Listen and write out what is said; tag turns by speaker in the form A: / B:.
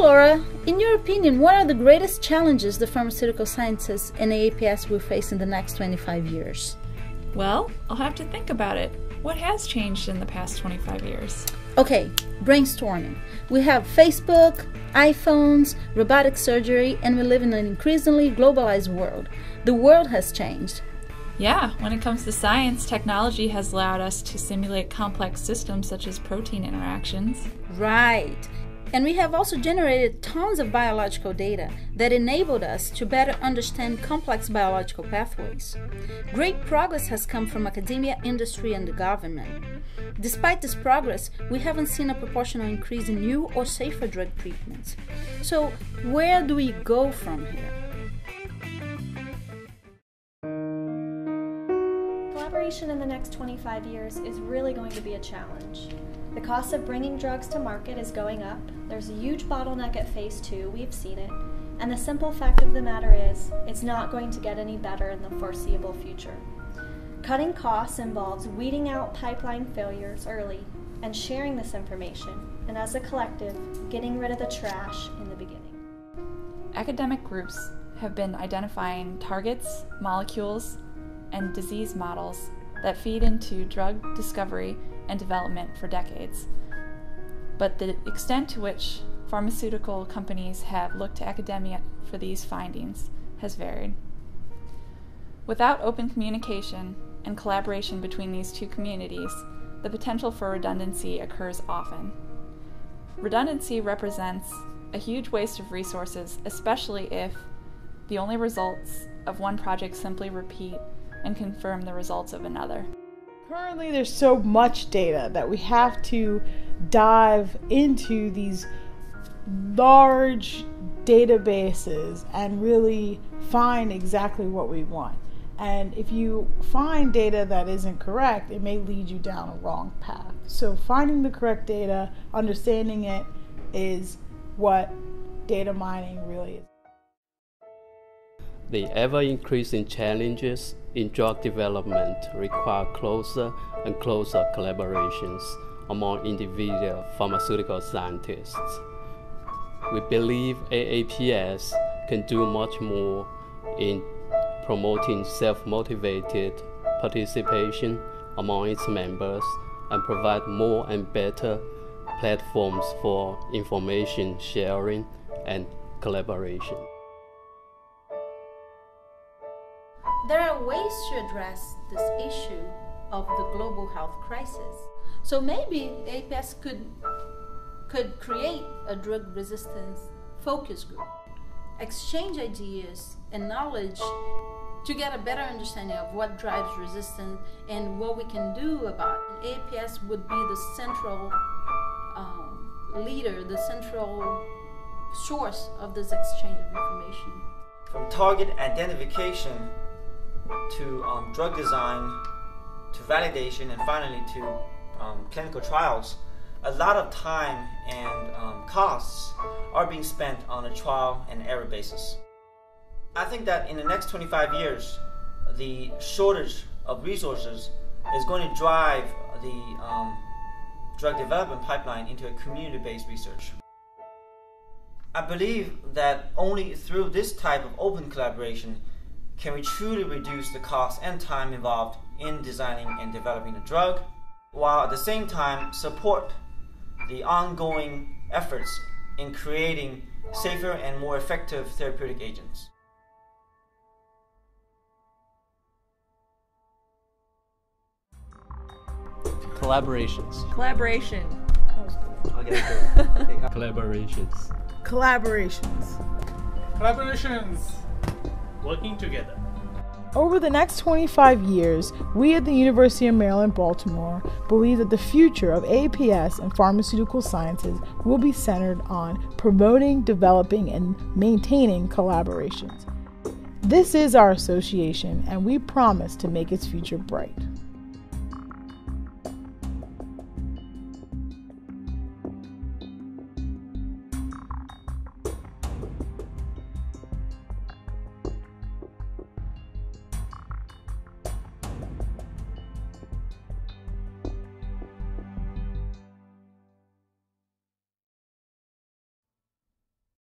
A: Laura, in your opinion, what are the greatest challenges the pharmaceutical sciences and AAPS will face in the next 25 years?
B: Well, I'll have to think about it. What has changed in the past 25 years?
A: Okay, brainstorming. We have Facebook, iPhones, robotic surgery, and we live in an increasingly globalized world. The world has changed.
B: Yeah, when it comes to science, technology has allowed us to simulate complex systems such as protein interactions.
A: Right. And we have also generated tons of biological data that enabled us to better understand complex biological pathways. Great progress has come from academia, industry, and the government. Despite this progress, we haven't seen a proportional increase in new or safer drug treatments. So, where do we go from here?
C: Collaboration in the next 25 years is really going to be a challenge. The cost of bringing drugs to market is going up, there's a huge bottleneck at phase 2, we've seen it, and the simple fact of the matter is, it's not going to get any better in the foreseeable future. Cutting costs involves weeding out pipeline failures early and sharing this information, and as a collective, getting rid of the trash in the beginning.
B: Academic groups have been identifying targets, molecules, and disease models that feed into drug discovery and development for decades. But the extent to which pharmaceutical companies have looked to academia for these findings has varied. Without open communication and collaboration between these two communities, the potential for redundancy occurs often. Redundancy represents a huge waste of resources, especially if the only results of one project simply repeat and confirm the results of another.
D: Currently, there's so much data that we have to dive into these large databases and really find exactly what we want. And if you find data that isn't correct, it may lead you down a wrong path. So finding the correct data, understanding it, is what data mining really is.
E: The ever-increasing challenges in drug development require closer and closer collaborations among individual pharmaceutical scientists. We believe AAPS can do much more in promoting self-motivated participation among its members and provide more and better platforms for information sharing and collaboration.
A: There are ways to address this issue of the global health crisis. So maybe AAPS could create a drug resistance focus group, exchange ideas and knowledge to get a better understanding of what drives resistance and what we can do about it. AAPS would be the central leader, the central source of this exchange of information.
F: From target identification to drug design, to validation, and finally to clinical trials, a lot of time and costs are being spent on a trial and error basis. I think that in the next 25 years, the shortage of resources is going to drive the drug development pipeline into a community-based research. I believe that only through this type of open collaboration can we truly reduce the cost and time involved in designing and developing a drug, while at the same time support the ongoing efforts in creating safer and more effective therapeutic agents.
E: Collaborations.
B: Collaboration.
E: Collaborations.
D: Collaborations.
G: Collaborations. Working together.
D: Over the next 25 years, we at the University of Maryland, Baltimore believe that the future of AAPS and pharmaceutical sciences will be centered on promoting, developing, and maintaining collaborations. This is our association, and we promise to make its future bright.